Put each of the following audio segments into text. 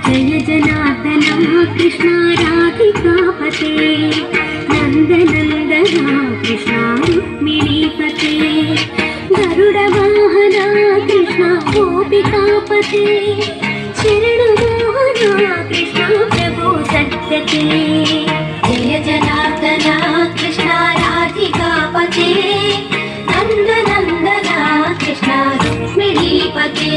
जय जनार्दना कृष्ण राधिकापते नन्दनन्दना कृष्ण रुक्मिणीपते गरुडवाहना कृष्ण गोपिकापते शरणमोहना कृष्ण प्रभो सद्गते जय जनार्दना कृष्ण राधिकापते नन्दनन्दना कृष्ण रुक्मिणीपते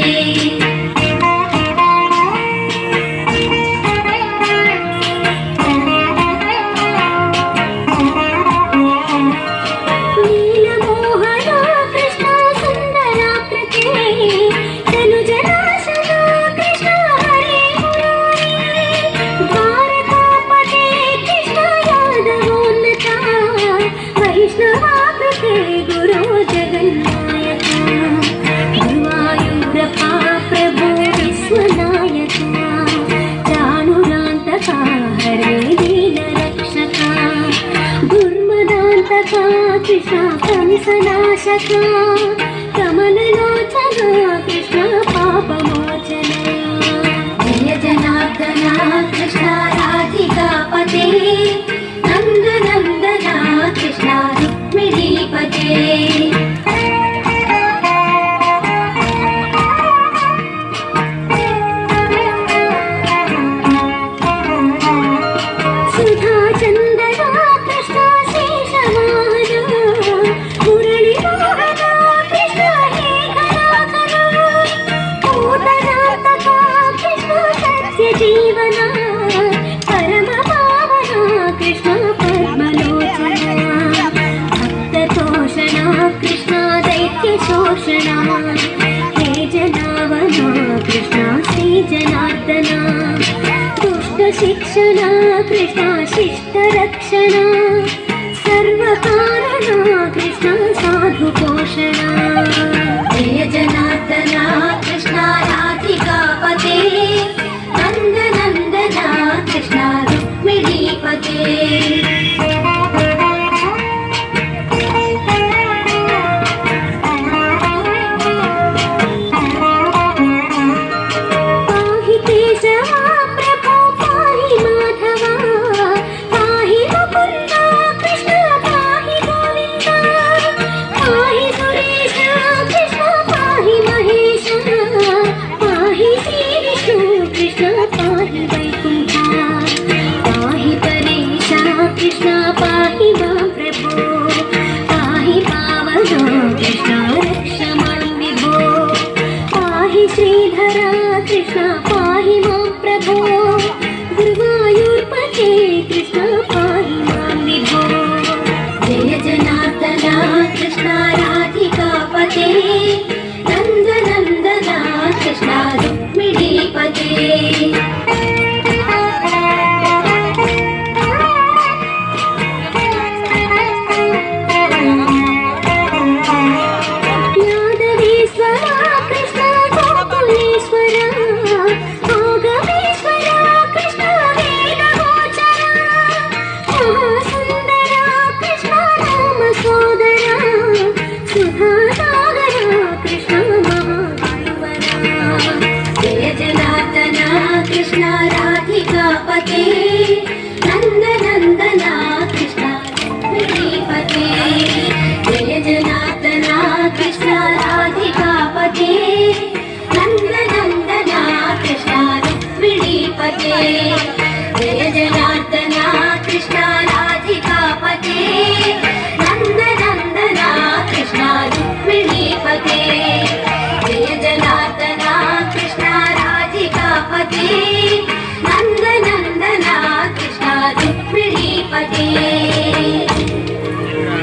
कृष्ण कंसनाशका कमललोचना कृष्ण पापमोचना जय जनार्दना कृष्ण राधिकापते नन्दनन्दना कृष्ण रुक्मिणीपते जीवना परम पावना कृष्ण पद्मलोचना भक्ततोषणा कृष्ण दैत्यशोषणा हे जनावना कृष्ण श्री जनार्दना दुष्टशिक्षणा कृष्ण शिष्टरक्षणा सर्वकारणा कृष्ण साधुपोषणा जय जनार्दना कृष्ण राधिकापते नन्दनन्दना कृष्ण रुक्मिणीपते पाहि केशवा प्रभो पाहि माधवा पाहि मुकुन्दा कृष्ण पाहि गोविन्दा पाहि सुरेश कृष्ण पाहि महेश पाहि श्रीविष्णु कृष्ण पाहि वैकुण्ठा पाहि परेश कृष्ण पाहि मां प्रभो पाहि पावना कृष्ण रक्ष मां विभो पाहि श्रीधरा कृष्ण पाहि मां प्रभो गुरुवायूर्पते कृष्ण पाहि मां विभो जय जनार्दना कृष्ण राधिकापते नन्दनन्दना कृष्ण रुक्मिणीपते कृष्ण राधिकापते नन्दनन्दना कृष्ण रुक्मिणीपते जय जनार्दना कृष्ण राधिकापते नन्दनन्दना कृष्ण रुक्मिणीपते